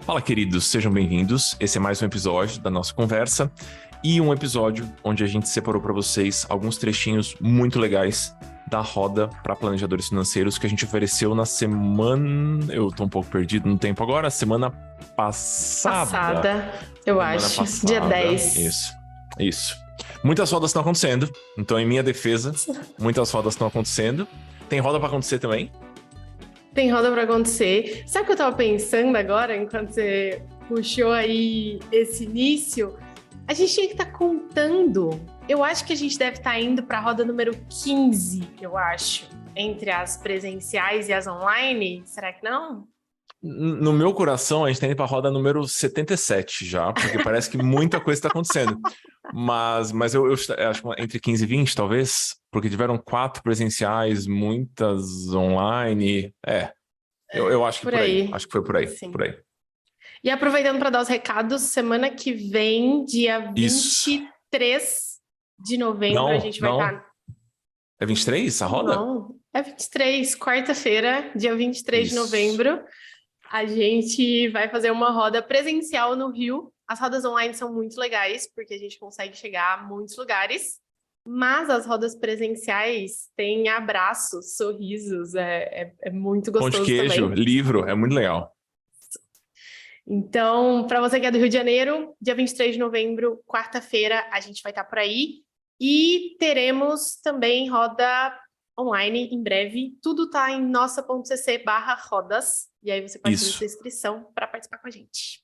Fala, queridos, sejam bem-vindos. Esse é mais um episódio da nossa conversa e um episódio onde a gente separou para vocês alguns trechinhos muito legais da roda para planejadores financeiros que a gente ofereceu na semana... Eu tô um pouco perdido no tempo agora. Semana passada. Eu acho. Dia 10. Isso. Muitas rodas estão acontecendo. Então, em minha defesa, muitas rodas estão acontecendo. Tem roda para acontecer também? Tem roda para acontecer. Sabe o que eu tava pensando agora, enquanto você puxou aí esse início? A gente tinha que estar contando. Eu acho que a gente deve estar indo para a roda número 15, eu acho. Entre as presenciais e as online. Será que não? No meu coração, a gente tá indo para a roda número 77 já, porque parece que muita coisa está acontecendo. Mas eu acho que entre 15 e 20, talvez, porque tiveram 4 presenciais, muitas online. Eu acho que por aí. Acho que foi por aí. Sim. Por aí. E aproveitando para dar os recados, semana que vem, dia 23 de novembro, a gente vai estar... É 23 a roda? Não, é 23, quarta-feira, dia 23 de novembro. A gente vai fazer uma roda presencial no Rio. As rodas online são muito legais, porque a gente consegue chegar a muitos lugares. Mas as rodas presenciais têm abraços, sorrisos, é muito gostoso também. Pão de queijo, também. livro, é muito legal. Então, para você que é do Rio de Janeiro, dia 23 de novembro, quarta-feira, a gente vai estar por aí. E teremos também roda online em breve. Tudo está em nossa.cc/rodas. E aí você pode fazer sua inscrição para participar com a gente.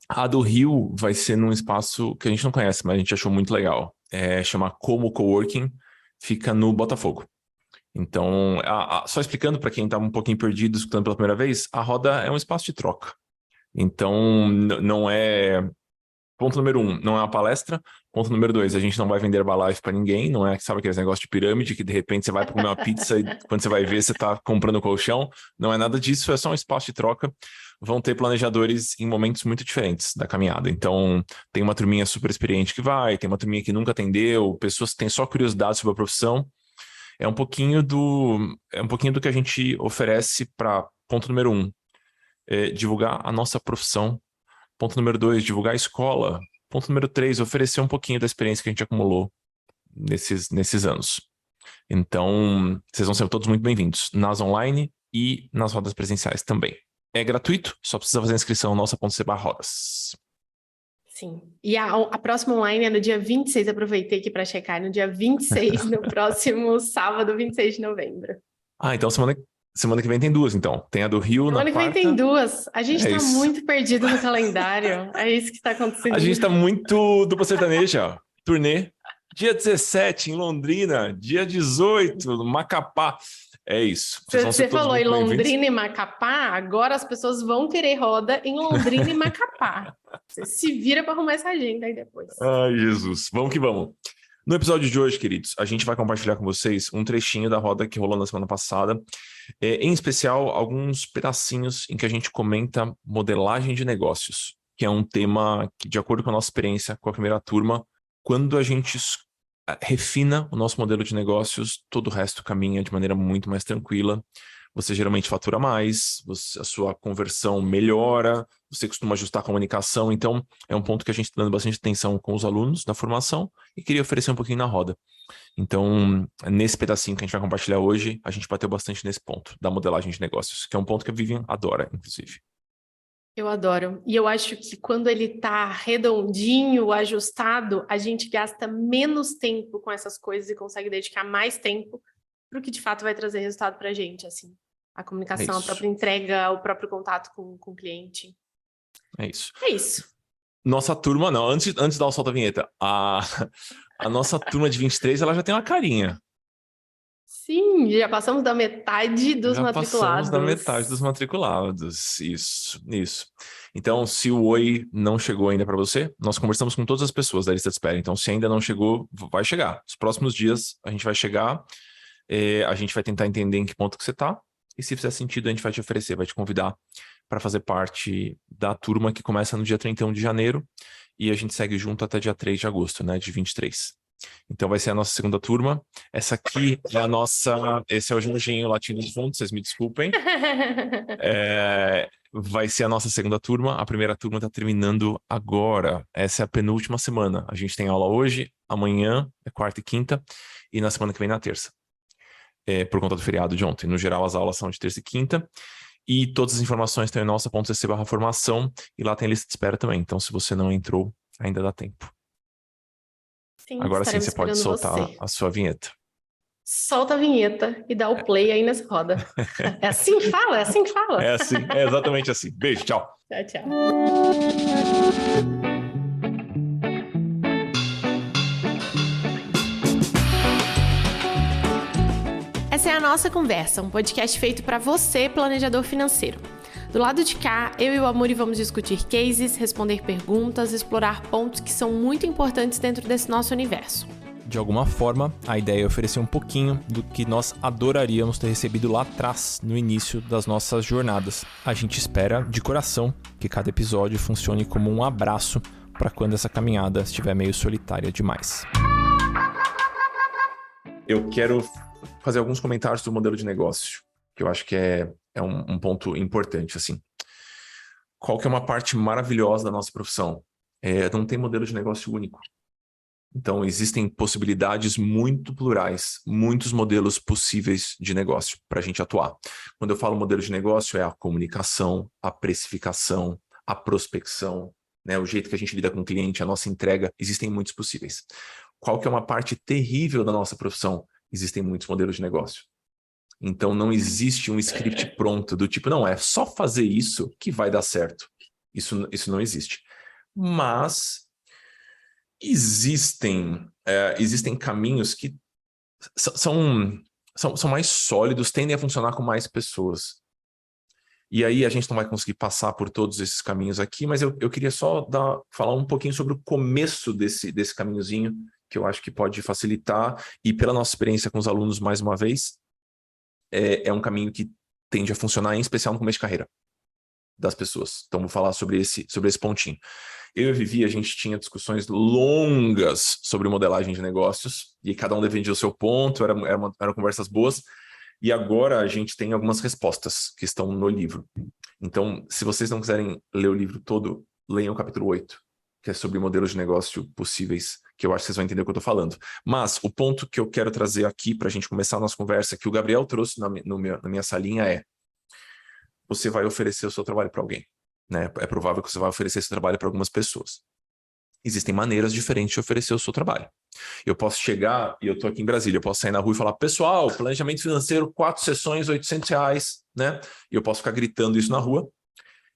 A do Rio vai ser num espaço que a gente não conhece, mas a gente achou muito legal. Chama Como Coworking, fica no Botafogo. Então, só explicando para quem está um pouquinho perdido, escutando pela primeira vez, a roda é um espaço de troca. Então, não é... Ponto número 1, não é uma palestra. Ponto número 2, a gente não vai vender Herbalife para ninguém. Não é, sabe, aqueles negócios de pirâmide que de repente você vai comer uma pizza e quando você vai ver, você está comprando colchão. Não é nada disso, é só um espaço de troca. Vão ter planejadores em momentos muito diferentes da caminhada. Então, tem uma turminha super experiente que vai, tem uma turminha que nunca atendeu, pessoas que têm só curiosidade sobre a profissão. É um pouquinho do que a gente oferece para ponto número 1, divulgar a nossa profissão. Ponto número 2, divulgar a escola. Ponto número 3, oferecer um pouquinho da experiência que a gente acumulou nesses anos. Então, vocês vão ser todos muito bem-vindos nas online e nas rodas presenciais também. É gratuito, só precisa fazer a inscrição nossa.cc/rodas. Sim. E a próxima online é no dia 26, aproveitei aqui para checar, no dia 26, no próximo sábado, 26 de novembro. Então semana que vem tem 2, então. Tem a do Rio na quarta. Semana que vem tem 2. A gente tá muito perdido no calendário. É isso que está acontecendo. A gente tá muito dupla sertaneja, turnê. Dia 17 em Londrina, dia 18 no Macapá. É isso. Você falou em Londrina e Macapá, agora as pessoas vão querer roda em Londrina e Macapá. Você se vira para arrumar essa agenda aí depois. Ai, Jesus. Vamos que vamos. No episódio de hoje, queridos, a gente vai compartilhar com vocês um trechinho da roda que rolou na semana passada. Em especial, alguns pedacinhos em que a gente comenta modelagem de negócios, que é um tema que, de acordo com a nossa experiência com a primeira turma, quando a gente refina o nosso modelo de negócios, todo o resto caminha de maneira muito mais tranquila. Você geralmente fatura mais, a sua conversão melhora, você costuma ajustar a comunicação. Então, é um ponto que a gente está dando bastante atenção com os alunos da formação e queria oferecer um pouquinho na roda. Então, nesse pedacinho que a gente vai compartilhar hoje, a gente bateu bastante nesse ponto da modelagem de negócios, que é um ponto que a Vivian adora, inclusive. Eu adoro. E eu acho que quando ele está redondinho, ajustado, a gente gasta menos tempo com essas coisas e consegue dedicar mais tempo para o que de fato vai trazer resultado para a gente, assim. A comunicação, a própria entrega, o próprio contato com o cliente. É isso. É isso. Nossa turma, não. Antes de dar o solta a vinheta, a nossa turma de 23, ela já tem uma carinha. Sim, já passamos da metade dos matriculados. Passamos da metade dos matriculados, isso. Então, se o oi não chegou ainda para você, nós conversamos com todas as pessoas da lista de espera. Então, se ainda não chegou, vai chegar. Nos próximos dias, a gente vai chegar, a gente vai tentar entender em que ponto que você está, e se fizer sentido, a gente vai te oferecer, vai te convidar para fazer parte da turma que começa no dia 31 de janeiro, e a gente segue junto até dia 3 de agosto, né, de 23. Então vai ser a nossa segunda turma. Essa aqui é a nossa... Esse é o Jorginho latindo de fundo, vocês me desculpem. vai ser a nossa segunda turma. A primeira turma está terminando agora. Essa é a penúltima semana. A gente tem aula hoje, amanhã, é quarta e quinta, e na semana que vem na terça. Por conta do feriado de ontem. No geral, as aulas são de terça e quinta. E todas as informações estão em nossa.cc/formação. E lá tem lista de espera também. Então, se você não entrou, ainda dá tempo. Sim, Agora sim, estaremos você pode esperando soltar você. a sua vinheta. Solta a vinheta e dá o play aí nessa roda. É assim que fala? É assim que fala? É assim, é exatamente assim. Beijo, tchau. Tchau, tchau. Essa é a Nossa Conversa, um podcast feito para você, planejador financeiro. Do lado de cá, eu e o Amuri vamos discutir cases, responder perguntas, explorar pontos que são muito importantes dentro desse nosso universo. De alguma forma, a ideia é oferecer um pouquinho do que nós adoraríamos ter recebido lá atrás, no início das nossas jornadas. A gente espera, de coração, que cada episódio funcione como um abraço para quando essa caminhada estiver meio solitária demais. Eu quero fazer alguns comentários do modelo de negócio, que eu acho que é um ponto importante, assim. Qual que é uma parte maravilhosa da nossa profissão? Não tem modelo de negócio único. Então, existem possibilidades muito plurais, muitos modelos possíveis de negócio para a gente atuar. Quando eu falo modelo de negócio, é a comunicação, a precificação, a prospecção, né? O jeito que a gente lida com o cliente, a nossa entrega, existem muitos possíveis. Qual que é uma parte terrível da nossa profissão? Existem muitos modelos de negócio. Então, não existe um script pronto do tipo, não, é só fazer isso que vai dar certo. Isso não existe. Mas existem caminhos que são mais sólidos, tendem a funcionar com mais pessoas. E aí a gente não vai conseguir passar por todos esses caminhos aqui, mas eu queria só falar um pouquinho sobre o começo desse caminhozinho, que eu acho que pode facilitar, e pela nossa experiência com os alunos, mais uma vez, é um caminho que tende a funcionar, em especial no começo de carreira das pessoas. Então, vou falar sobre esse pontinho. Eu e a Vivi, a gente tinha discussões longas sobre modelagem de negócios, e cada um defendia o seu ponto, eram conversas boas, e agora a gente tem algumas respostas que estão no livro. Então, se vocês não quiserem ler o livro todo, leiam o capítulo 8, que é sobre modelos de negócio possíveis, que eu acho que vocês vão entender o que eu estou falando. Mas o ponto que eu quero trazer aqui para a gente começar a nossa conversa, que o Gabriel trouxe na minha salinha é: você vai oferecer o seu trabalho para alguém, né? É provável que você vai oferecer esse trabalho para algumas pessoas. Existem maneiras diferentes de oferecer o seu trabalho. Eu posso chegar, e eu estou aqui em Brasília, eu posso sair na rua e falar: pessoal, planejamento financeiro, 4 sessões, R$800, né? E eu posso ficar gritando isso na rua.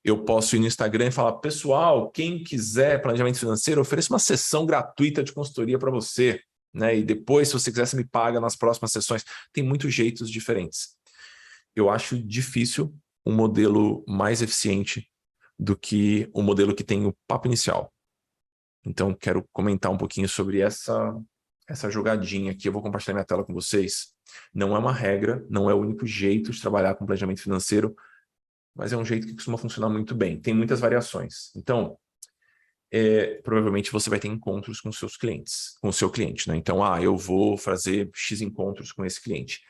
Eu posso ir no Instagram e falar: pessoal, quem quiser planejamento financeiro, ofereço uma sessão gratuita de consultoria para você, né? E depois, se você quiser, você me paga nas próximas sessões. Tem muitos jeitos diferentes. Eu acho difícil um modelo mais eficiente do que o modelo que tem o papo inicial. Então, quero comentar um pouquinho sobre essa jogadinha aqui. Eu vou compartilhar minha tela com vocês. Não é uma regra, não é o único jeito de trabalhar com planejamento financeiro, mas é um jeito que costuma funcionar muito bem. Tem muitas variações. Então, provavelmente você vai ter encontros com seus clientes, com o seu cliente, né? Então, eu vou fazer X encontros com esse cliente.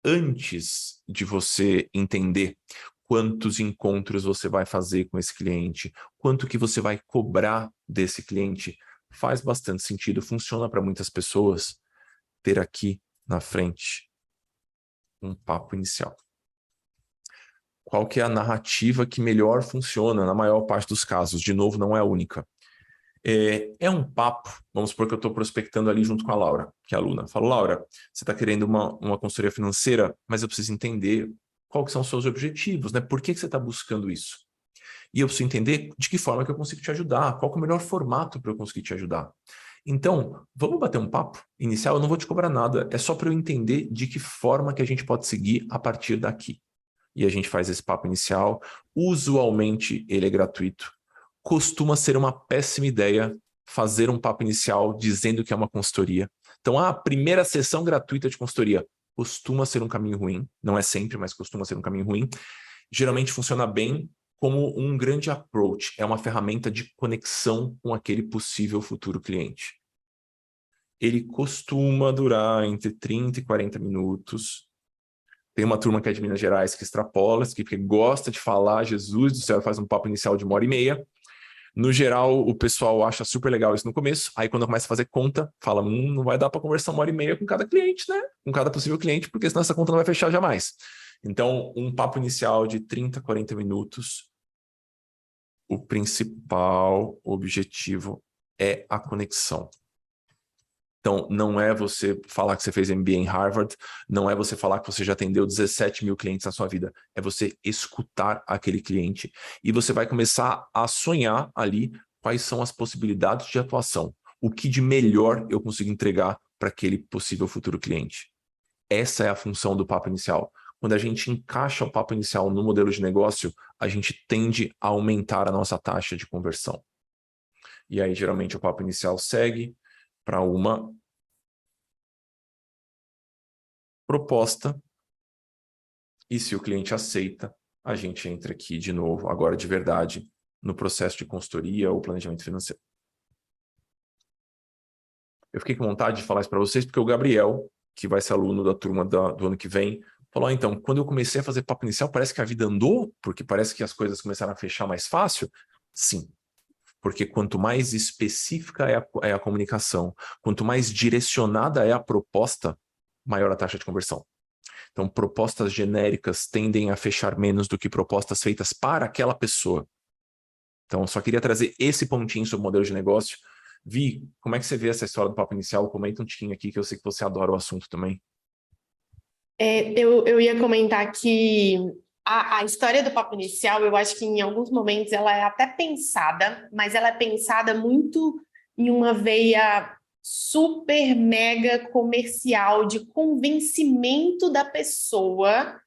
Antes de você entender quantos encontros você vai fazer com esse cliente, quanto que você vai cobrar desse cliente, faz bastante sentido, funciona para muitas pessoas ter aqui na frente um papo inicial. Qual que é a narrativa que melhor funciona na maior parte dos casos? De novo, não é a única. É um papo, vamos supor que eu estou prospectando ali junto com a Laura, que é a aluna. Falo: Laura, você está querendo uma consultoria financeira, mas eu preciso entender quais são os seus objetivos, né? Por que você está buscando isso? E eu preciso entender de que forma que eu consigo te ajudar, qual que é o melhor formato para eu conseguir te ajudar. Então, vamos bater um papo inicial, eu não vou te cobrar nada, é só para eu entender de que forma que a gente pode seguir a partir daqui. E a gente faz esse papo inicial, usualmente ele é gratuito. Costuma ser uma péssima ideia fazer um papo inicial dizendo que é uma consultoria. Então, a primeira sessão gratuita de consultoria costuma ser um caminho ruim. Não é sempre, mas costuma ser um caminho ruim. Geralmente funciona bem como um grande approach. É uma ferramenta de conexão com aquele possível futuro cliente. Ele costuma durar entre 30 e 40 minutos. Tem uma turma que é de Minas Gerais que extrapola, que gosta de falar, Jesus do céu, faz um papo inicial de 1h30. No geral, o pessoal acha super legal isso no começo. Aí quando começa a fazer conta, fala, não vai dar para conversar 1h30 com cada cliente, né? Com cada possível cliente, porque senão essa conta não vai fechar jamais. Então, um papo inicial de 30, 40 minutos, o principal objetivo é a conexão. Então, não é você falar que você fez MBA em Harvard, não é você falar que você já atendeu 17 mil clientes na sua vida, é você escutar aquele cliente e você vai começar a sonhar ali quais são as possibilidades de atuação, o que de melhor eu consigo entregar para aquele possível futuro cliente. Essa é a função do papo inicial. Quando a gente encaixa o papo inicial no modelo de negócio, a gente tende a aumentar a nossa taxa de conversão. E aí, geralmente, o papo inicial segue para uma proposta, e se o cliente aceita, a gente entra aqui de novo, agora de verdade, no processo de consultoria ou planejamento financeiro. Eu fiquei com vontade de falar isso para vocês, porque o Gabriel, que vai ser aluno da turma do ano que vem, falou, então, quando eu comecei a fazer papo inicial, parece que a vida andou, porque parece que as coisas começaram a fechar mais fácil. Sim. Porque quanto mais específica é a comunicação, quanto mais direcionada é a proposta, maior a taxa de conversão. Então, propostas genéricas tendem a fechar menos do que propostas feitas para aquela pessoa. Então, eu só queria trazer esse pontinho sobre o modelo de negócio. Vi, como é que você vê essa história do papo inicial? Comenta um tiquinho aqui, que eu sei que você adora o assunto também. Eu ia comentar que a história do papo inicial, eu acho que em alguns momentos ela é até pensada, mas ela é pensada muito em uma veia super mega comercial de convencimento da pessoa,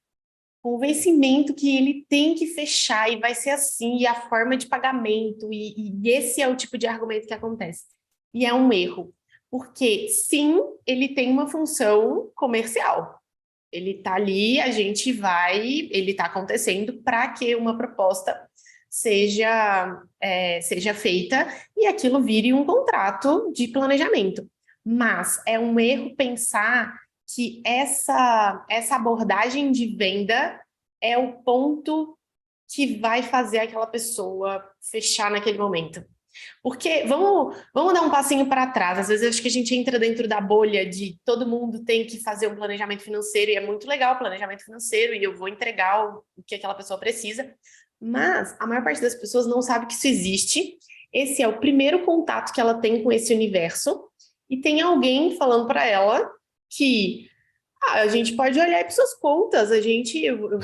convencimento que ele tem que fechar e vai ser assim, e a forma de pagamento, e esse é o tipo de argumento que acontece. E é um erro, porque sim, ele tem uma função comercial. Ele está ali, ele está acontecendo para que uma proposta seja feita e aquilo vire um contrato de planejamento. Mas é um erro pensar que essa abordagem de venda é o ponto que vai fazer aquela pessoa fechar naquele momento. Porque vamos dar um passinho para trás. Às vezes eu acho que a gente entra dentro da bolha de todo mundo tem que fazer um planejamento financeiro, e é muito legal o planejamento financeiro, e eu vou entregar o que aquela pessoa precisa. Mas a maior parte das pessoas não sabe que isso existe. Esse é o primeiro contato que ela tem com esse universo, e tem alguém falando para ela que a gente pode olhar para suas contas, eu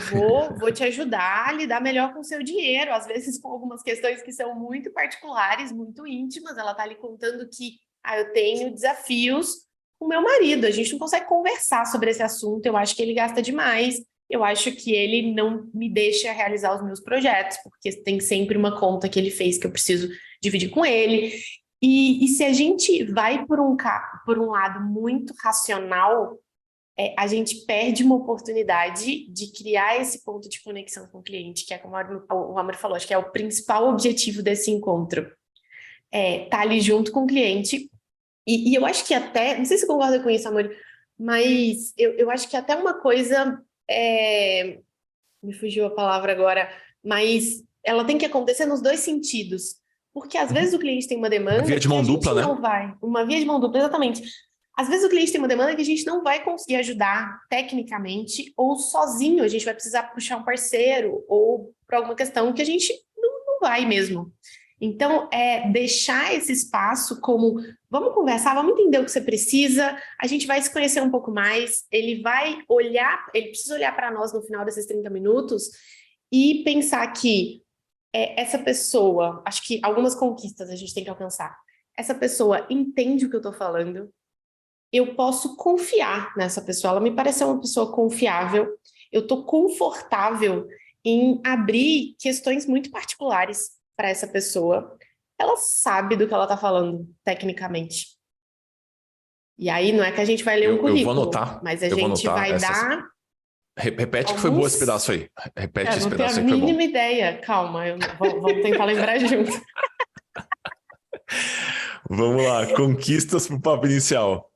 vou te ajudar a lidar melhor com o seu dinheiro, às vezes com algumas questões que são muito particulares, muito íntimas. Ela está lhe contando que eu tenho desafios com meu marido, a gente não consegue conversar sobre esse assunto, eu acho que ele gasta demais, eu acho que ele não me deixa realizar os meus projetos, porque tem sempre uma conta que ele fez que eu preciso dividir com ele. E se a gente vai por um lado muito racional, a gente perde uma oportunidade de criar esse ponto de conexão com o cliente, que é como o Amor falou, acho que é o principal objetivo desse encontro. Tá ali junto com o cliente. E eu acho que até, não sei se você concorda com isso, Amor, mas eu acho que até uma coisa, me fugiu a palavra agora, mas ela tem que acontecer nos dois sentidos. Porque às vezes o cliente tem uma demanda... Uma via de mão dupla, né? Não vai. Uma via de mão dupla, exatamente. Às vezes o cliente tem uma demanda que a gente não vai conseguir ajudar tecnicamente ou sozinho, a gente vai precisar puxar um parceiro ou por alguma questão que a gente não vai mesmo. Então, deixar esse espaço como, vamos conversar, vamos entender o que você precisa, a gente vai se conhecer um pouco mais, ele precisa olhar para nós no final desses 30 minutos e pensar que essa pessoa, acho que algumas conquistas a gente tem que alcançar, essa pessoa entende o que eu estou falando, eu posso confiar nessa pessoa, ela me parece uma pessoa confiável, eu estou confortável em abrir questões muito particulares para essa pessoa, ela sabe do que ela está falando, tecnicamente. E aí não é que a gente vai ler um currículo, eu vou anotar, mas a gente vai dar... Repete que foi boa esse pedaço aí. Repete esse pedaço aí que foi bom. Eu não tenho a mínima ideia, calma, vamos tentar lembrar junto. Vamos lá, conquistas para o papo inicial.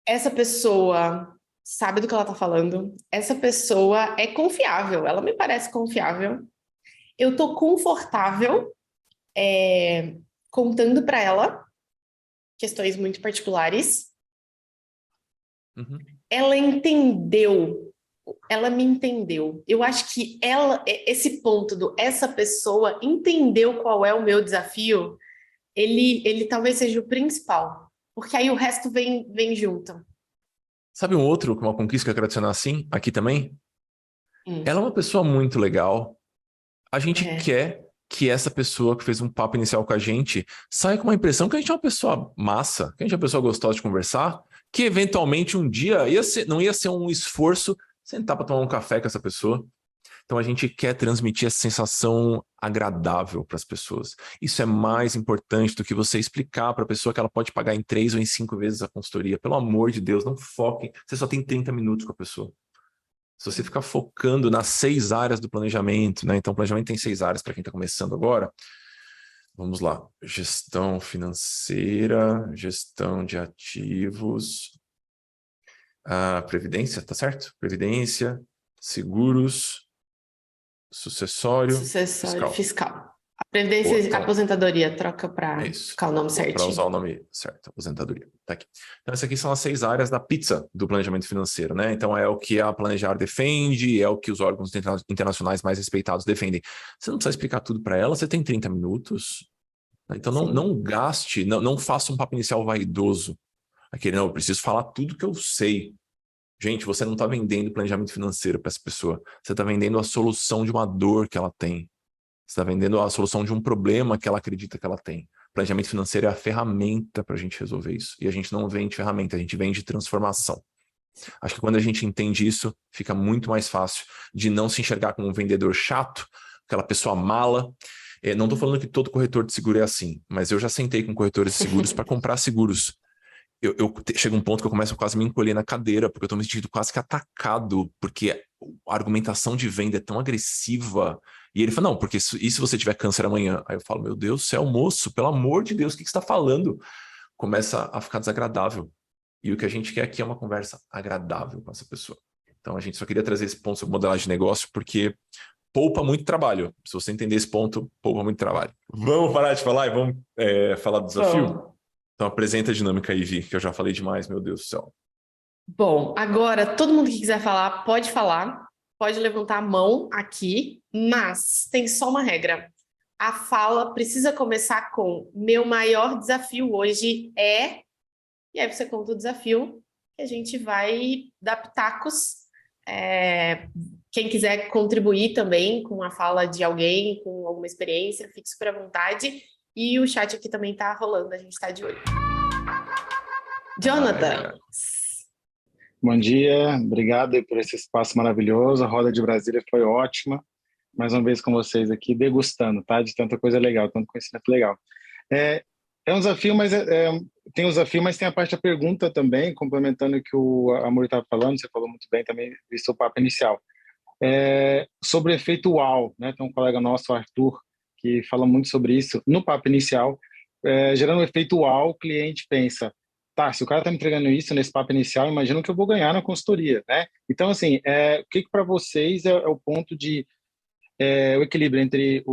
Essa pessoa sabe do que ela tá falando, essa pessoa é confiável, ela me parece confiável, eu tô confortável contando para ela questões muito particulares. Uhum. Ela entendeu, ela me entendeu. Eu acho que esse ponto essa pessoa entendeu qual é o meu desafio, ele talvez seja o principal, porque aí o resto vem junto. Sabe uma conquista que eu quero adicionar assim, aqui também? Ela é uma pessoa muito legal. A gente quer que essa pessoa que fez um papo inicial com a gente saia com uma impressão que a gente é uma pessoa massa, que a gente é uma pessoa gostosa de conversar, que eventualmente um dia não ia ser um esforço sentar para tomar um café com essa pessoa. Então a gente quer transmitir essa sensação agradável para as pessoas. Isso é mais importante do que você explicar para a pessoa que ela pode pagar em 3 ou em 5 vezes a consultoria. Pelo amor de Deus, não foquem. Você só tem 30 minutos com a pessoa. Se você ficar focando nas 6 áreas do planejamento, né? Então, o planejamento tem 6 áreas para quem está começando agora. Vamos lá. Gestão financeira, gestão de ativos, previdência, tá certo? Previdência, seguros, sucessório Fiscal. A previdência e aposentadoria, troca para ficar o nome certinho. Para usar o nome certo, aposentadoria. Tá aqui. Então, essas aqui são as 6 áreas da pizza do planejamento financeiro, né? Então, é o que a Planejar defende, é o que os órgãos internacionais mais respeitados defendem. Você não precisa explicar tudo para ela, você tem 30 minutos. Então, não gaste, não faça um papo inicial vaidoso. Aquele, não, eu preciso falar tudo que eu sei. Gente, você não está vendendo planejamento financeiro para essa pessoa. Você está vendendo a solução de uma dor que ela tem. Você está vendendo a solução de um problema que ela acredita que ela tem. Planejamento financeiro é a ferramenta para a gente resolver isso. E a gente não vende ferramenta, a gente vende transformação. Acho que quando a gente entende isso, fica muito mais fácil de não se enxergar como um vendedor chato, aquela pessoa mala. Não estou falando que todo corretor de seguro é assim, mas eu já sentei com corretores de seguros para comprar seguros. Chega um ponto que eu começo a quase me encolher na cadeira, porque eu estou me sentindo quase que atacado, porque a argumentação de venda é tão agressiva. E ele fala, não, porque e se você tiver câncer amanhã? Aí eu falo, meu Deus do céu, moço, pelo amor de Deus, o que você está falando? Começa a ficar desagradável. E o que a gente quer aqui é uma conversa agradável com essa pessoa. Então a gente só queria trazer esse ponto sobre modelagem de negócio, porque poupa muito trabalho. Se você entender esse ponto, poupa muito trabalho. Vamos parar de falar e vamos falar do desafio? Então apresenta a dinâmica aí, Vi, que eu já falei demais, meu Deus do céu. Bom, agora todo mundo que quiser falar, pode levantar a mão aqui, mas tem só uma regra. A fala precisa começar com meu maior desafio hoje é... E aí você conta o desafio e a gente vai dar pitacos. Quem quiser contribuir também com a fala de alguém, com alguma experiência, fique super à vontade. E o chat aqui também tá rolando, a gente tá de olho. Jonathan. Bom dia, obrigado por esse espaço maravilhoso. A Roda de Brasília foi ótima. Mais uma vez com vocês aqui, degustando, tá? De tanta coisa legal, tanto conhecimento legal. É um desafio, mas tem um desafio, mas tem a parte da pergunta também, complementando o que o Amor estava falando, você falou muito bem também, visto o papo inicial. Sobre o efeito uau, né? Tem um colega nosso, Arthur, que fala muito sobre isso. No papo inicial, gerando um efeito uau, o cliente pensa, tá, se o cara está me entregando isso nesse papo inicial, imagina que eu vou ganhar na consultoria, né? Então, assim, o que para vocês é o ponto de o equilíbrio entre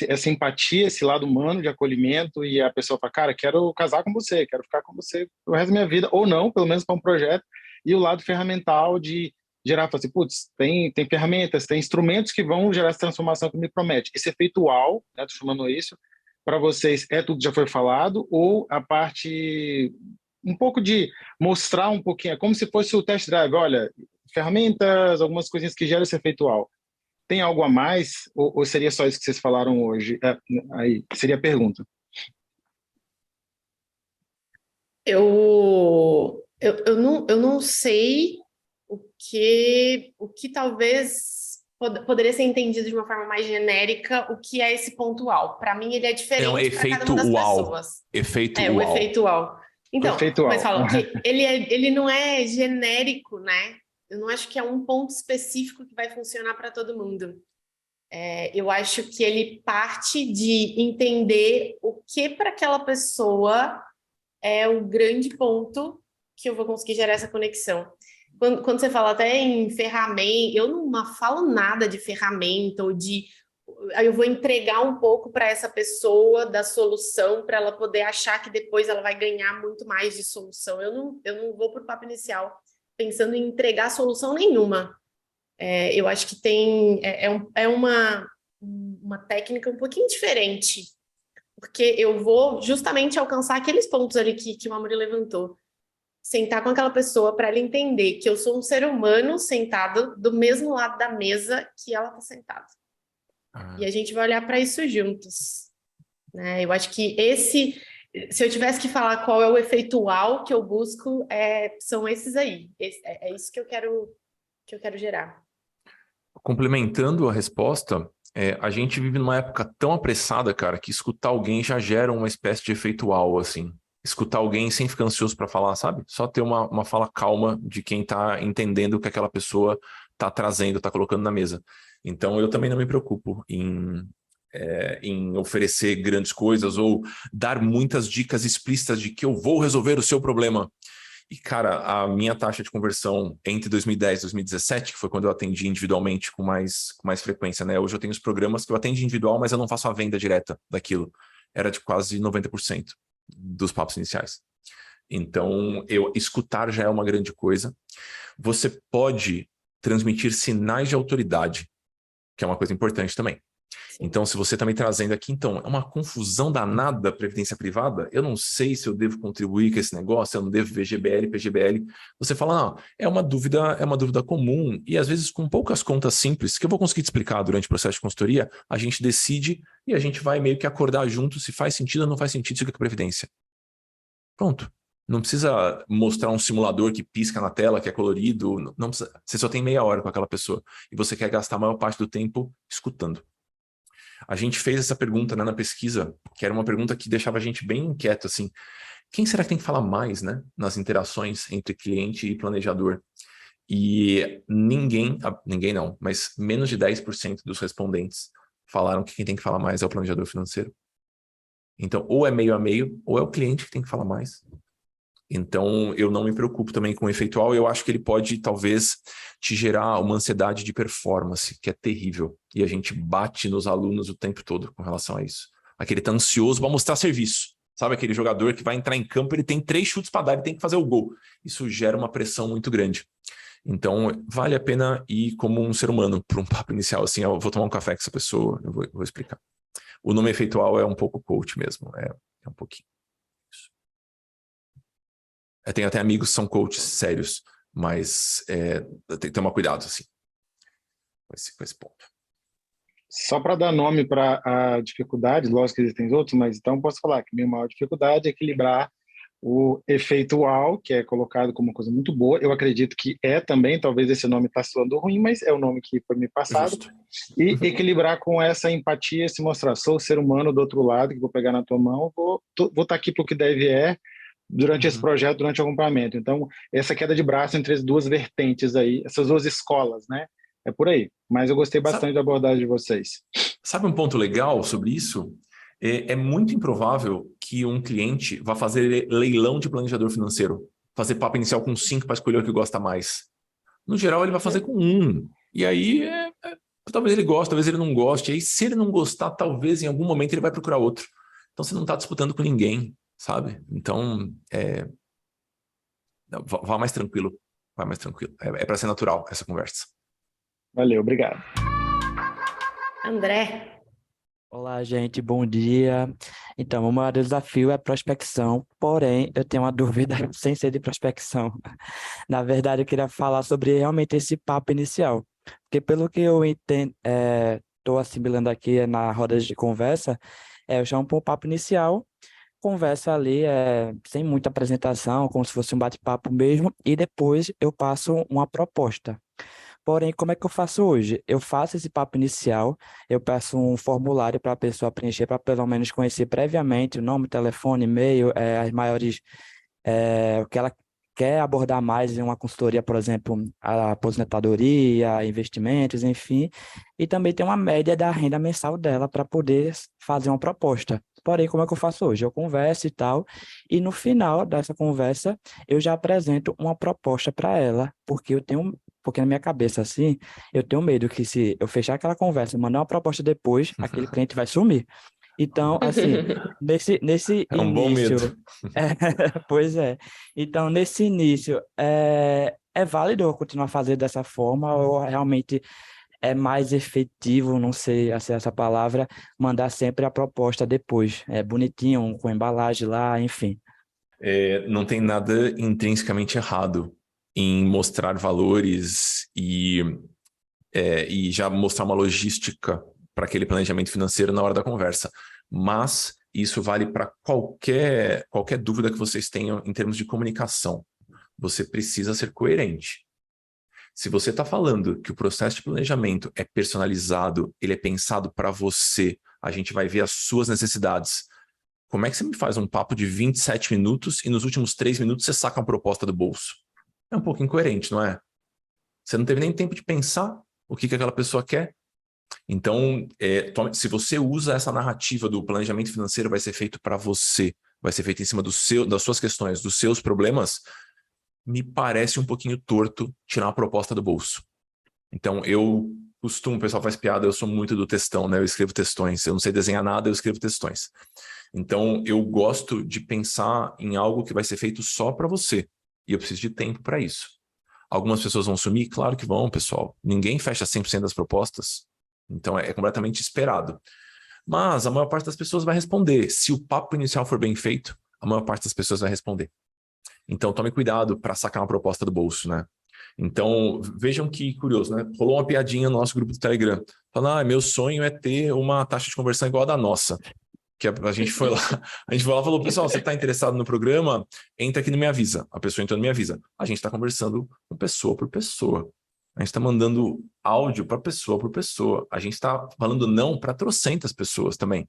essa empatia, esse lado humano de acolhimento e a pessoa fala, cara, quero casar com você, quero ficar com você o resto da minha vida, ou não, pelo menos para um projeto, e o lado ferramental de gerar, assim, putz, tem ferramentas, tem instrumentos que vão gerar essa transformação que me promete. Esse efeito uau, né, tô chamando isso, para vocês tudo que já foi falado, ou a parte, um pouco de mostrar um pouquinho, é como se fosse o test drive, olha, ferramentas, algumas coisinhas que geram esse efeito uau. Tem algo a mais ou seria só isso que vocês falaram hoje? Aí seria a pergunta. Eu não sei o que talvez poderia ser entendido de uma forma mais genérica, o que é esse pontual. Para mim, ele é diferente para cada uma das pessoas. Efeito uau. O efeito uau. Então, mas fala, ele não é genérico, né? Eu não acho que é um ponto específico que vai funcionar para todo mundo. Eu acho que ele parte de entender o que para aquela pessoa é o grande ponto que eu vou conseguir gerar essa conexão. Quando você fala até em ferramenta, eu não falo nada de ferramenta ou de. Aí eu vou entregar um pouco para essa pessoa da solução para ela poder achar que depois ela vai ganhar muito mais de solução. Eu não vou para o papo inicial pensando em entregar solução nenhuma. Eu acho que é uma técnica um pouquinho diferente, porque eu vou justamente alcançar aqueles pontos ali que o Amaury levantou. Sentar com aquela pessoa para ela entender que eu sou um ser humano sentado do mesmo lado da mesa que ela está sentada. E a gente vai olhar para isso juntos, né? Eu acho que se eu tivesse que falar qual é o efeito uau que eu busco, são esses aí. É isso que eu quero gerar. Complementando a resposta, a gente vive numa época tão apressada, cara, que escutar alguém já gera uma espécie de efeito uau, assim. Escutar alguém sem ficar ansioso para falar, sabe? Só ter uma fala calma de quem tá entendendo o que aquela pessoa tá trazendo, tá colocando na mesa. Então, eu também não me preocupo em oferecer grandes coisas ou dar muitas dicas explícitas de que eu vou resolver o seu problema. E, cara, a minha taxa de conversão entre 2010 e 2017, que foi quando eu atendi individualmente com mais frequência, né? Hoje eu tenho os programas que eu atendo individual, mas eu não faço a venda direta daquilo. Era de quase 90% dos papos iniciais. Então, escutar já é uma grande coisa. Você pode transmitir sinais de autoridade, que é uma coisa importante também. Então, se você está me trazendo aqui, então, é uma confusão danada a previdência privada, eu não sei se eu devo contribuir com esse negócio, eu não devo ver GBL, PGBL. Você fala, não, é uma dúvida comum, e às vezes com poucas contas simples, que eu vou conseguir te explicar durante o processo de consultoria, a gente decide e a gente vai meio que acordar junto se faz sentido ou não faz sentido isso aqui com a previdência. Pronto. Não precisa mostrar um simulador que pisca na tela, que é colorido, não precisa. Você só tem meia hora com aquela pessoa, e você quer gastar a maior parte do tempo escutando. A gente fez essa pergunta, né, na pesquisa, que era uma pergunta que deixava a gente bem inquieto, assim. Quem será que tem que falar mais, né, nas interações entre cliente e planejador? E ninguém não, mas menos de 10% dos respondentes falaram que quem tem que falar mais é o planejador financeiro. Então, ou é meio a meio, ou é o cliente que tem que falar mais. Então, eu não me preocupo também com o efeitual. Eu acho que ele pode, talvez, te gerar uma ansiedade de performance, que é terrível. E a gente bate nos alunos o tempo todo com relação a isso. Aquele tá ansioso para mostrar serviço. Sabe aquele jogador que vai entrar em campo, ele tem 3 chutes para dar, ele tem que fazer o gol. Isso gera uma pressão muito grande. Então, vale a pena ir como um ser humano para um papo inicial. Assim, eu vou tomar um café com essa pessoa, eu vou explicar. O nome efeitual é um pouco coach mesmo, é um pouquinho. Eu tenho até amigos que são coaches sérios, mas tem que tomar cuidado, assim, com esse ponto. Só para dar nome para a dificuldade, lógico que existem outros, mas então posso falar que a minha maior dificuldade é equilibrar o efeito uau, que é colocado como uma coisa muito boa. Eu acredito que também, talvez esse nome está soando ruim, mas é o nome que foi me passado. Justo. E equilibrar com essa empatia, se mostrar, sou o ser humano do outro lado, que vou pegar na tua mão, vou estar aqui para o que deve durante esse projeto, durante o acompanhamento. Então, essa queda de braço entre as duas vertentes aí, essas duas escolas, né? É por aí. Mas eu gostei bastante da abordagem de vocês. Sabe um ponto legal sobre isso? É muito improvável que um cliente vá fazer leilão de planejador financeiro, fazer papo inicial com 5 para escolher o que gosta mais. No geral, ele vai fazer com 1. E aí, talvez ele goste, talvez ele não goste. E aí, se ele não gostar, talvez em algum momento ele vai procurar outro. Então, você não está disputando com ninguém, sabe? Então, vá mais tranquilo. Vai mais tranquilo. É para ser natural essa conversa. Valeu, obrigado. André. Olá, gente, bom dia. Então, o maior desafio é prospecção, porém, eu tenho uma dúvida sem ser de prospecção. Na verdade, eu queria falar sobre realmente esse papo inicial, porque pelo que eu entendo, estou assimilando aqui na roda de conversa, eu chamo para um papo inicial, conversa ali sem muita apresentação, como se fosse um bate-papo mesmo, e depois eu passo uma proposta. Porém, como é que eu faço hoje? Eu faço esse papo inicial, eu peço um formulário para a pessoa preencher, para pelo menos conhecer previamente o nome, telefone, e-mail, as maiores, o que ela quer abordar mais em uma consultoria, por exemplo, a aposentadoria, investimentos, enfim, e também tem uma média da renda mensal dela para poder fazer uma proposta. Porém, como é que eu faço hoje? Eu converso e tal, e no final dessa conversa, eu já apresento uma proposta para ela, porque na minha cabeça, assim, eu tenho medo que se eu fechar aquela conversa e mandar uma proposta depois, aquele cliente vai sumir. Então, assim, nesse É um bom início, medo. pois é. Então, nesse início, é válido eu continuar fazendo dessa forma ou realmente é mais efetivo, não sei se é essa palavra, mandar sempre a proposta depois, bonitinho, com embalagem lá, enfim. Não tem nada intrinsecamente errado em mostrar valores e já mostrar uma logística para aquele planejamento financeiro na hora da conversa. Mas isso vale para qualquer dúvida que vocês tenham em termos de comunicação. Você precisa ser coerente. Se você está falando que o processo de planejamento é personalizado, ele é pensado para você, a gente vai ver as suas necessidades. Como é que você me faz um papo de 27 minutos e nos últimos 3 minutos você saca uma proposta do bolso? É um pouco incoerente, não é? Você não teve nem tempo de pensar o que aquela pessoa quer. Então, se você usa essa narrativa do planejamento financeiro, vai ser feito para você, vai ser feito em cima das suas questões, dos seus problemas, me parece um pouquinho torto tirar uma proposta do bolso. Então, o pessoal faz piada, eu sou muito do textão, né? Eu escrevo textões, eu não sei desenhar nada, eu escrevo textões. Então, eu gosto de pensar em algo que vai ser feito só para você, e eu preciso de tempo para isso. Algumas pessoas vão sumir? Claro que vão, pessoal. Ninguém fecha 100% das propostas, então é completamente esperado. Mas a maior parte das pessoas vai responder. Se o papo inicial for bem feito, a maior parte das pessoas vai responder. Então, tome cuidado para sacar uma proposta do bolso, né? Então, vejam que curioso, né? Rolou uma piadinha no nosso grupo do Telegram. Falando, meu sonho é ter uma taxa de conversão igual a da nossa. Que a gente foi lá e falou, pessoal, você está interessado no programa? Entra aqui no Me Avisa. A pessoa entrou no Me Avisa. A gente está conversando com pessoa por pessoa. A gente está mandando áudio para pessoa por pessoa. A gente está falando não para trocentas pessoas também.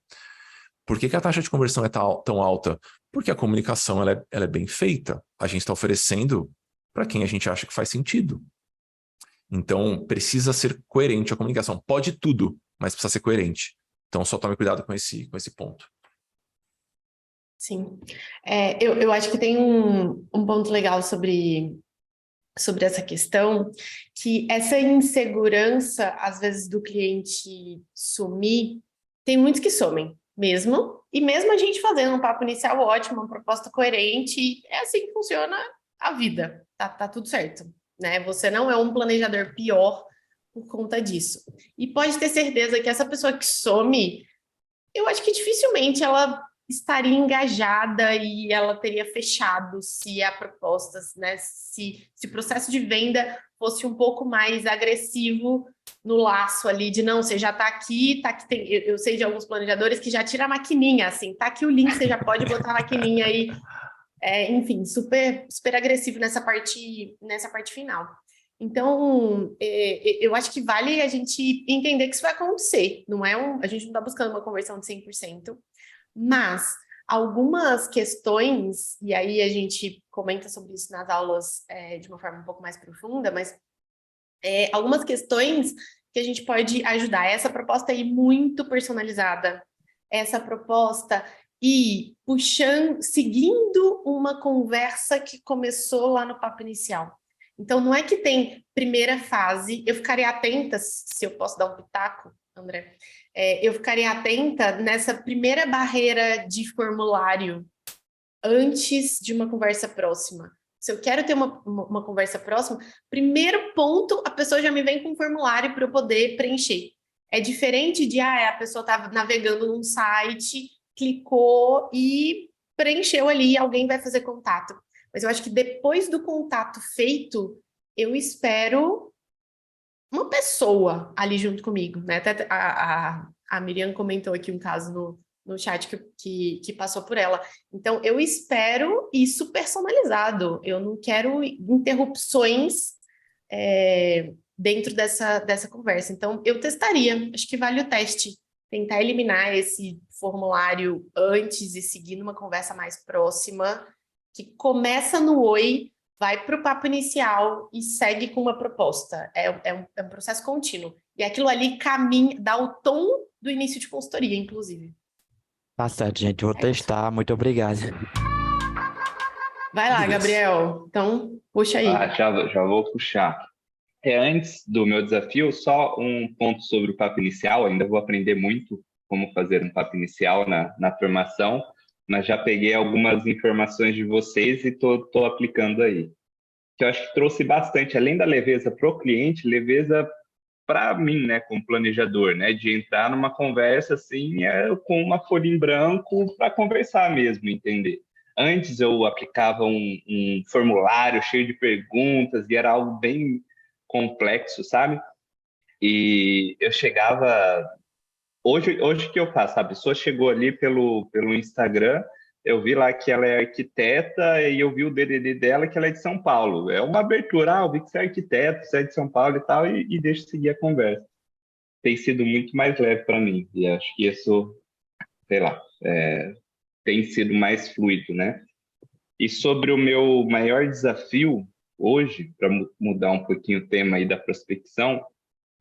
Por que a taxa de conversão é tão alta? Porque a comunicação ela é bem feita. A gente está oferecendo para quem a gente acha que faz sentido. Então, precisa ser coerente a comunicação. Pode tudo, mas precisa ser coerente. Então, só tome cuidado com esse ponto. Sim. Eu acho que tem um ponto legal sobre essa questão, que essa insegurança, às vezes, do cliente sumir, tem muitos que somem mesmo, e mesmo a gente fazendo um papo inicial ótimo, uma proposta coerente, é assim que funciona a vida, tá tudo certo, né? Você não é um planejador pior por conta disso. E pode ter certeza que essa pessoa que some, eu acho que dificilmente ela estaria engajada e ela teria fechado se a proposta, né, se o processo de venda fosse um pouco mais agressivo no laço ali, de não, você já está aqui, eu sei de alguns planejadores que já tira a maquininha, assim, tá aqui o link, você já pode botar a maquininha aí, enfim, super, super agressivo nessa parte final. Então, eu acho que vale a gente entender que isso vai acontecer, a gente não está buscando uma conversão de 100%, mas algumas questões, e aí a gente comenta sobre isso nas aulas de uma forma um pouco mais profunda, mas algumas questões que a gente pode ajudar. Essa proposta aí muito personalizada, essa proposta e seguindo uma conversa que começou lá no papo inicial. Então, não é que tem primeira fase, eu ficaria atenta, se eu posso dar um pitaco, André, eu ficaria atenta nessa primeira barreira de formulário antes de uma conversa próxima. Se eu quero ter uma conversa próxima, primeiro ponto, a pessoa já me vem com um formulário para eu poder preencher. É diferente de, a pessoa estava navegando num site, clicou e preencheu ali, alguém vai fazer contato. Mas eu acho que depois do contato feito, eu espero uma pessoa ali junto comigo, né? Até a Miriam comentou aqui um caso no chat que passou por ela. Então, eu espero isso personalizado. Eu não quero interrupções dentro dessa conversa. Então, eu testaria. Acho que vale o teste. Tentar eliminar esse formulário antes e seguir numa conversa mais próxima, que começa no oi, vai para o papo inicial e segue com uma proposta. É um processo contínuo. E aquilo ali dá o tom do início de consultoria, inclusive. Tá certo, gente. Vou testar. Muito obrigado. Vai lá, Beleza. Gabriel. Então, puxa aí. Já vou puxar. Antes do meu desafio, só um ponto sobre o papo inicial. Ainda vou aprender muito como fazer um papo inicial na formação, mas já peguei algumas informações de vocês e tô aplicando aí. Que eu acho que trouxe bastante, além da leveza para o cliente, leveza para mim, né, como planejador, né, de entrar numa conversa assim, com uma folha em branco para conversar mesmo, entender. Antes eu aplicava um formulário cheio de perguntas e era algo bem complexo, sabe? E eu chegava. Hoje que eu faço, sabe? A pessoa chegou ali pelo Instagram, eu vi lá que ela é arquiteta e eu vi o DDD dela que ela é de São Paulo. É uma abertura, eu vi que você é arquiteto, você é de São Paulo e tal, e deixa eu seguir a conversa. Tem sido muito mais leve para mim, e acho que isso, sei lá, tem sido mais fluido, né? E sobre o meu maior desafio hoje, para mudar um pouquinho o tema aí da prospecção,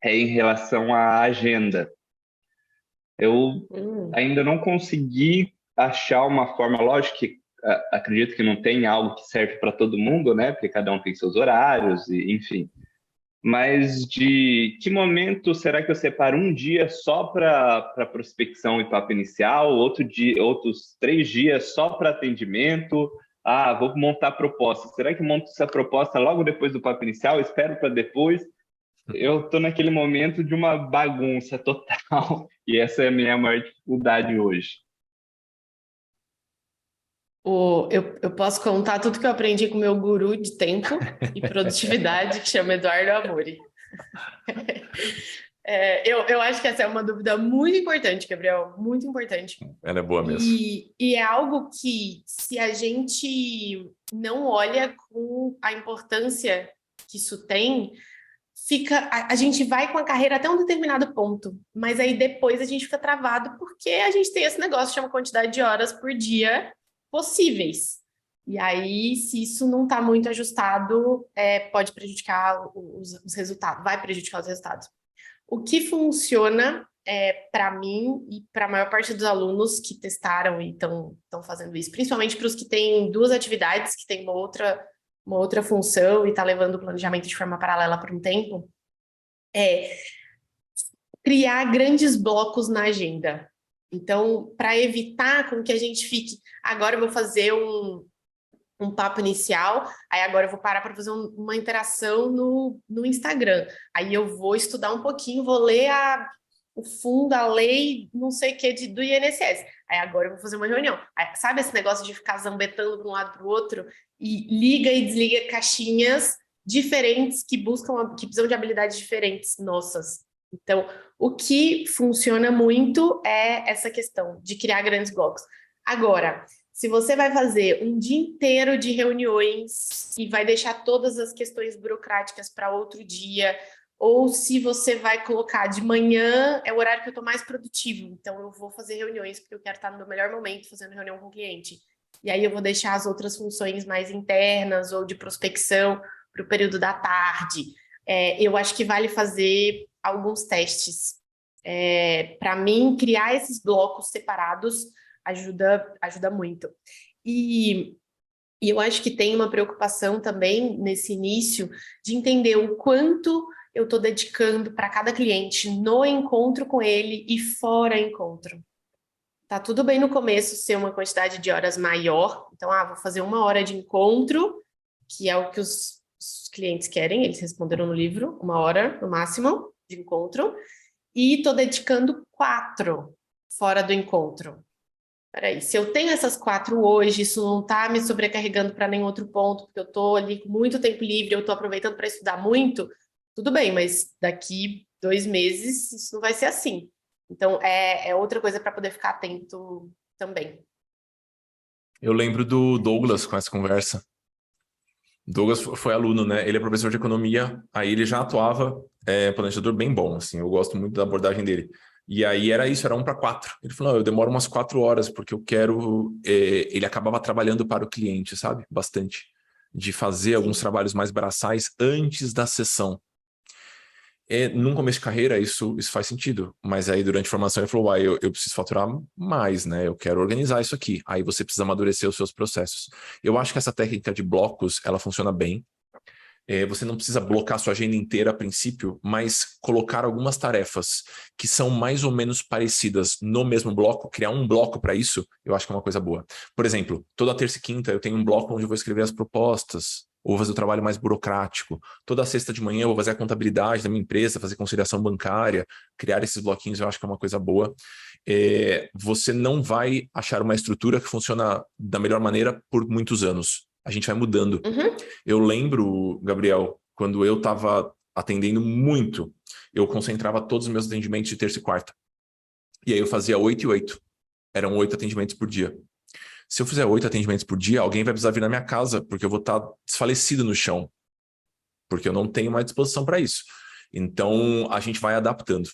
é em relação à agenda. Eu ainda não consegui achar uma forma, lógico que acredito que não tem algo que serve para todo mundo, né? Porque cada um tem seus horários, e, enfim. Mas de que momento será que eu separo um dia só para prospecção e papo inicial, outros 3 dias só para atendimento? Ah, vou montar proposta. Será que eu monto essa proposta logo depois do papo inicial? Espero para depois? Eu estou naquele momento de uma bagunça total e essa é a minha maior dificuldade hoje. Eu posso contar tudo que eu aprendi com o meu guru de tempo e produtividade, que chama Eduardo Amori. Eu acho que essa é uma dúvida muito importante, Gabriel, muito importante. Ela é boa mesmo. E é algo que, se a gente não olha com a importância que isso tem, a gente vai com a carreira até um determinado ponto, mas aí depois a gente fica travado porque a gente tem esse negócio que chama quantidade de horas por dia possíveis. E aí, se isso não está muito ajustado, pode prejudicar os resultados, vai prejudicar os resultados. O que funciona para mim e para a maior parte dos alunos que testaram e estão fazendo isso, principalmente para os que têm 2 atividades, que têm uma outra função e está levando o planejamento de forma paralela por um tempo, é criar grandes blocos na agenda. Então, para evitar com que a gente fique, agora eu vou fazer um papo inicial, aí agora eu vou parar para fazer uma interação no Instagram, aí eu vou estudar um pouquinho, vou ler o fundo, a lei, não sei o que, do INSS, aí agora eu vou fazer uma reunião. Aí, sabe esse negócio de ficar zambetando de um lado para o outro? E liga e desliga caixinhas diferentes que precisam de habilidades diferentes nossas. Então, o que funciona muito é essa questão de criar grandes blocos. Agora, se você vai fazer um dia inteiro de reuniões e vai deixar todas as questões burocráticas para outro dia, ou se você vai colocar de manhã, é o horário que eu estou mais produtivo, então eu vou fazer reuniões porque eu quero estar no meu melhor momento fazendo reunião com o cliente. E aí eu vou deixar as outras funções mais internas ou de prospecção para o período da tarde. Eu acho que vale fazer alguns testes. Para mim, criar esses blocos separados ajuda muito. E eu acho que tem uma preocupação também nesse início de entender o quanto eu estou dedicando para cada cliente no encontro com ele e fora encontro. Tá tudo bem no começo ser uma quantidade de horas maior, então, vou fazer 1 hora de encontro, que é o que os clientes querem, eles responderam no livro, 1 hora no máximo de encontro, e estou dedicando 4 fora do encontro. Peraí, se eu tenho essas 4 hoje, isso não está me sobrecarregando para nenhum outro ponto, porque eu estou ali com muito tempo livre, eu estou aproveitando para estudar muito, tudo bem, mas daqui 2 meses isso não vai ser assim. Então, é outra coisa para poder ficar atento também. Eu lembro do Douglas com essa conversa. Douglas foi aluno, né? Ele é professor de economia, aí ele já atuava planejador bem bom, assim. Eu gosto muito da abordagem dele. E aí era isso, era 1 para 4. Ele falou, eu demoro umas 4 horas, porque eu quero... Ele acabava trabalhando para o cliente, sabe? Bastante. De fazer alguns trabalhos mais braçais antes da sessão. Num começo de carreira, isso faz sentido. Mas aí, durante a formação, ele falou, eu preciso faturar mais, né? Eu quero organizar isso aqui. Aí você precisa amadurecer os seus processos. Eu acho que essa técnica de blocos, ela funciona bem. Você não precisa blocar sua agenda inteira a princípio, mas colocar algumas tarefas que são mais ou menos parecidas no mesmo bloco, criar um bloco para isso, eu acho que é uma coisa boa. Por exemplo, toda terça e quinta eu tenho um bloco onde eu vou escrever as propostas, ou vou fazer o trabalho mais burocrático. Toda sexta de manhã eu vou fazer a contabilidade da minha empresa, fazer conciliação bancária, criar esses bloquinhos eu acho que é uma coisa boa. Você não vai achar uma estrutura que funciona da melhor maneira por muitos anos. A gente vai mudando. Uhum. Eu lembro, Gabriel, quando eu estava atendendo muito, eu concentrava todos os meus atendimentos de terça e quarta. E aí eu fazia 8 e 8. Eram 8 atendimentos por dia. Se eu fizer 8 atendimentos por dia, alguém vai precisar vir na minha casa, porque eu vou estar desfalecido no chão. Porque eu não tenho mais disposição para isso. Então, a gente vai adaptando,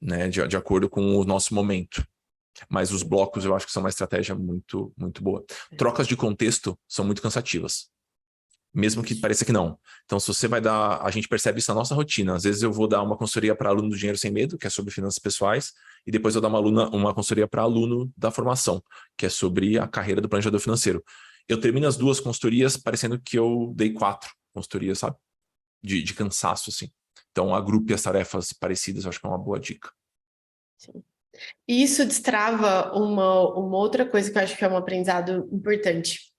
né, de acordo com o nosso momento. Mas os blocos eu acho que são uma estratégia muito, muito boa. Trocas de contexto são muito cansativas. Mesmo que pareça que não. Então, se você vai dar... A gente percebe isso na nossa rotina. Às vezes eu vou dar uma consultoria para aluno do Dinheiro Sem Medo, que é sobre finanças pessoais, e depois eu dar uma consultoria para aluno da formação, que é sobre a carreira do planejador financeiro. Eu termino as 2 consultorias parecendo que eu dei 4 consultorias, sabe? De cansaço, assim. Então, agrupe as tarefas parecidas, eu acho que é uma boa dica. Sim. E isso destrava uma outra coisa que eu acho que é um aprendizado importante.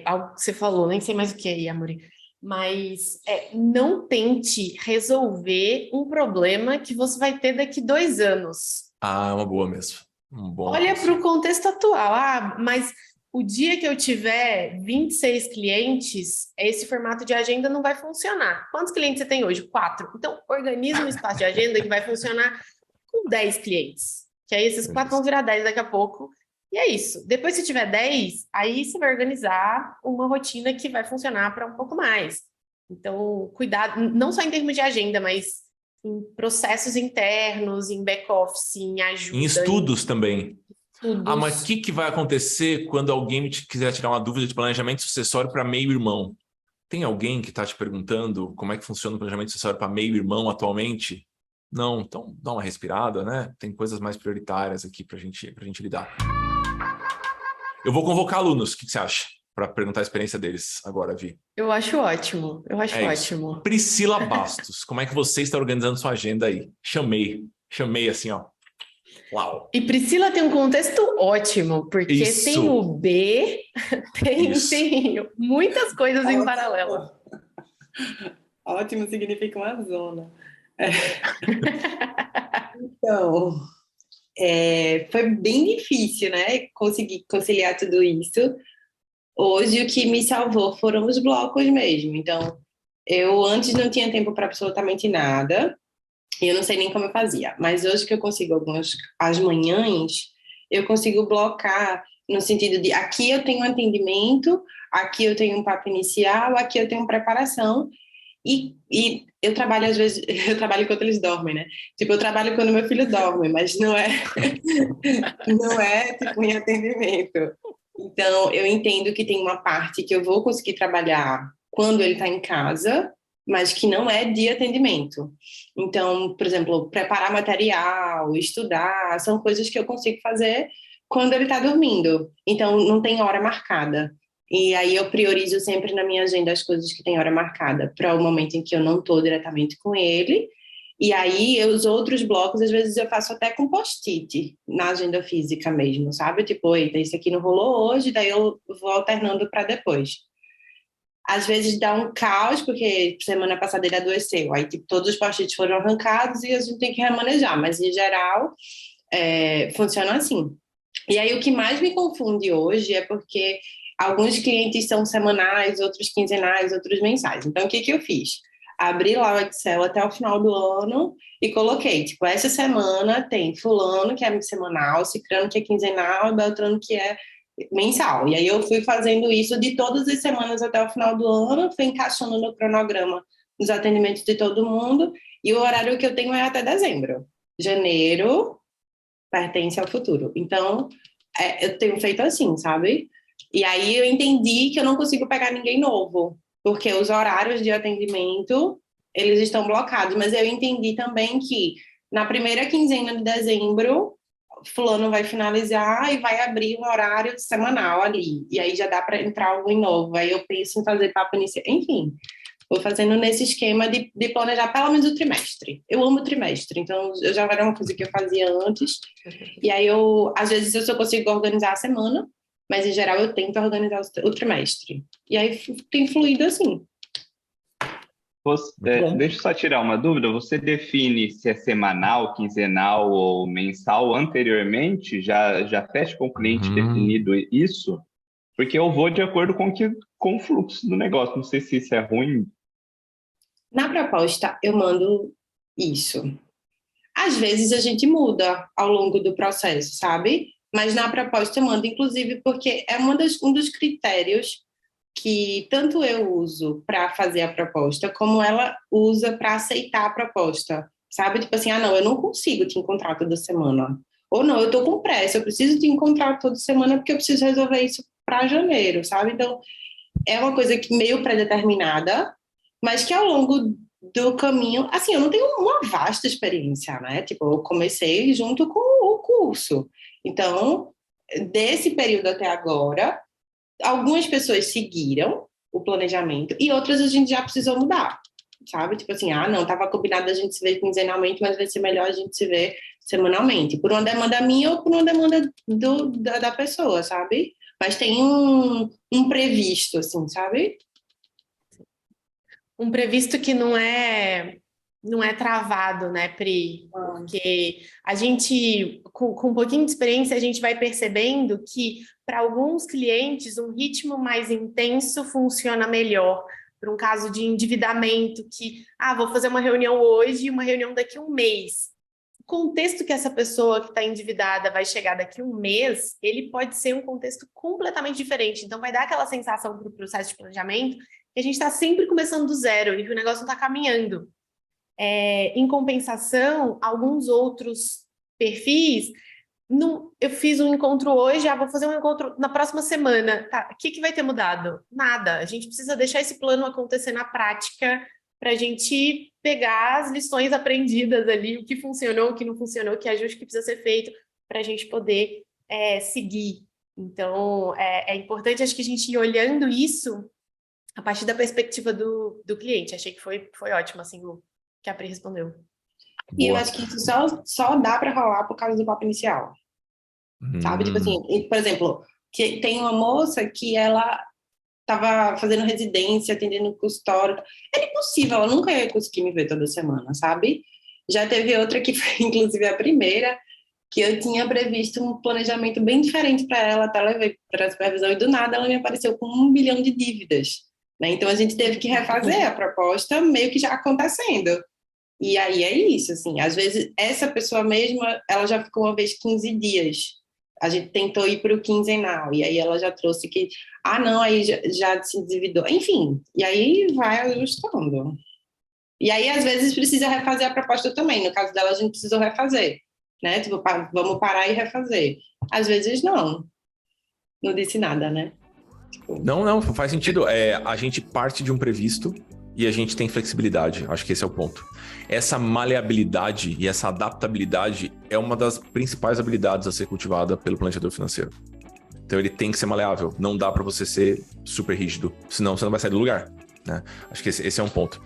Algo que você falou, nem sei mais o que aí, Amori, mas não tente resolver um problema que você vai ter daqui 2 anos. É uma boa mesmo. Olha para o contexto atual. Mas o dia que eu tiver 26 clientes, esse formato de agenda não vai funcionar. Quantos clientes você tem hoje? 4. Então, organiza um espaço de agenda que vai funcionar com 10 clientes. Que aí esses 4 vão virar 10 daqui a pouco. E é isso. Depois, se tiver 10, aí você vai organizar uma rotina que vai funcionar para um pouco mais. Então, cuidado, não só em termos de agenda, mas em processos internos, em back-office, em ajuda. Em estudos também. Estudos. Mas o que vai acontecer quando alguém quiser tirar uma dúvida de planejamento sucessório para meio-irmão? Tem alguém que está te perguntando como é que funciona o planejamento sucessório para meio-irmão atualmente? Não, então dá uma respirada, né? Tem coisas mais prioritárias aqui para a gente lidar. Eu vou convocar alunos, o que você acha? Para perguntar a experiência deles agora, Vi. Eu acho ótimo, ótimo. Isso. Priscila Bastos, como é que você está organizando sua agenda aí? Chamei assim, ó. Uau. E Priscila tem um contexto ótimo, porque Isso. tem o B, tem muitas coisas em paralelo. Ótimo significa uma zona. Então, foi bem difícil, né? Conseguir conciliar tudo isso. Hoje, o que me salvou foram os blocos mesmo. Então, eu antes não tinha tempo para absolutamente nada. Eu não sei nem como eu fazia. Mas hoje que eu consigo as manhãs, eu consigo blocar no sentido de aqui eu tenho um atendimento, aqui eu tenho um papo inicial, aqui eu tenho preparação. E eu trabalho, às vezes, eu trabalho enquanto eles dormem, né? Tipo, eu trabalho quando meu filho dorme, mas não é tipo em atendimento. Então, eu entendo que tem uma parte que eu vou conseguir trabalhar quando ele está em casa, mas que não é de atendimento. Então, por exemplo, preparar material, estudar, são coisas que eu consigo fazer quando ele está dormindo. Então, não tem hora marcada. E aí eu priorizo sempre na minha agenda as coisas que têm hora marcada para o momento em que eu não estou diretamente com ele. E aí os outros blocos, às vezes eu faço até com post-it na agenda física mesmo, sabe? Tipo, eita, isso aqui não rolou hoje, daí eu vou alternando para depois. Às vezes dá um caos, porque semana passada ele adoeceu. Aí tipo, todos os post-its foram arrancados e a gente tem que remanejar. Mas, em geral, funciona assim. E aí o que mais me confunde hoje é porque alguns clientes são semanais, outros quinzenais, outros mensais. Então, o que eu fiz? Abri lá o Excel até o final do ano e coloquei, tipo, essa semana tem fulano que é semanal, ciclano que é quinzenal, beltrano que é mensal. E aí eu fui fazendo isso de todas as semanas até o final do ano, fui encaixando no cronograma os atendimentos de todo mundo, e o horário que eu tenho é até dezembro. Janeiro pertence ao futuro. Então, eu tenho feito assim, sabe? E aí eu entendi que eu não consigo pegar ninguém novo, porque os horários de atendimento eles estão blocados, mas eu entendi também que na primeira quinzena de dezembro, fulano vai finalizar e vai abrir um horário semanal ali, e aí já dá para entrar algo em novo, aí eu penso em fazer papo inicial, enfim, vou fazendo nesse esquema de planejar pelo menos o trimestre. Eu amo o trimestre, então eu já era uma coisa que eu fazia antes, e aí às vezes eu só consigo organizar a semana, mas em geral eu tento organizar o trimestre, e aí tem fluído assim. Deixa eu só tirar uma dúvida. Você define se é semanal, quinzenal ou mensal anteriormente? Já fecha com o cliente definido isso? Porque eu vou de acordo com o fluxo do negócio. Não sei se isso é ruim. Na proposta, eu mando isso. Às vezes a gente muda ao longo do processo, sabe? Mas na proposta eu mando, inclusive, porque é um dos critérios que tanto eu uso para fazer a proposta, como ela usa para aceitar a proposta, sabe? Tipo assim, não, eu não consigo te encontrar toda semana. Ou não, eu tô com pressa, eu preciso te encontrar toda semana porque eu preciso resolver isso para janeiro, sabe? Então, é uma coisa que meio pré-determinada, mas que ao longo do caminho, assim, eu não tenho uma vasta experiência, né? Tipo, eu comecei junto com o curso. Então, desse período até agora, algumas pessoas seguiram o planejamento e outras a gente já precisou mudar, sabe? Tipo assim, não, estava combinado a gente se ver quinzenalmente, mas vai ser melhor a gente se ver semanalmente, por uma demanda minha ou por uma demanda da pessoa, sabe? Mas tem um previsto, assim, sabe? Um previsto que não é travado, né, Pri? Porque a gente, com um pouquinho de experiência, a gente vai percebendo que, para alguns clientes, um ritmo mais intenso funciona melhor. Para um caso de endividamento, que, vou fazer uma reunião hoje e uma reunião daqui a um mês. O contexto que essa pessoa que está endividada vai chegar daqui a um mês, ele pode ser um contexto completamente diferente. Então, vai dar aquela sensação para o processo de planejamento que a gente está sempre começando do zero e que o negócio não está caminhando. Em compensação, alguns outros perfis, eu fiz um encontro hoje, vou fazer um encontro na próxima semana. Tá, o que vai ter mudado? Nada. A gente precisa deixar esse plano acontecer na prática para a gente pegar as lições aprendidas ali, o que funcionou, o que não funcionou, o que ajuste que precisa ser feito para a gente poder seguir. Então, é importante, acho que a gente ir olhando isso a partir da perspectiva do cliente. Achei que foi ótimo, assim, que a Pri respondeu. E eu acho que isso só dá para rolar por causa do papo inicial. Sabe? Tipo assim, por exemplo, que tem uma moça que ela estava fazendo residência, atendendo consultório. Era impossível, ela nunca ia conseguir me ver toda semana, sabe? Já teve outra que foi, inclusive, a primeira, que eu tinha previsto um planejamento bem diferente para ela, até levei para a supervisão, e do nada ela me apareceu com 1 bilhão de dívidas. Né? Então, a gente teve que refazer a proposta meio que já acontecendo. E aí é isso, assim, às vezes essa pessoa mesma, ela já ficou uma vez 15 dias. A gente tentou ir para o quinzenal, e aí ela já trouxe que, não, aí já se endividou. Enfim, e aí vai ajustando. E aí, às vezes, precisa refazer a proposta também. No caso dela, a gente precisou refazer, né? Tipo, vamos parar e refazer. Às vezes, não. Não disse nada, né? Não, faz sentido. A gente parte de um previsto e a gente tem flexibilidade. Acho que esse é o ponto. Essa maleabilidade e essa adaptabilidade é uma das principais habilidades a ser cultivada pelo planejador financeiro. Então ele tem que ser maleável. Não dá para você ser super rígido, senão você não vai sair do lugar, né? Acho que esse é um ponto.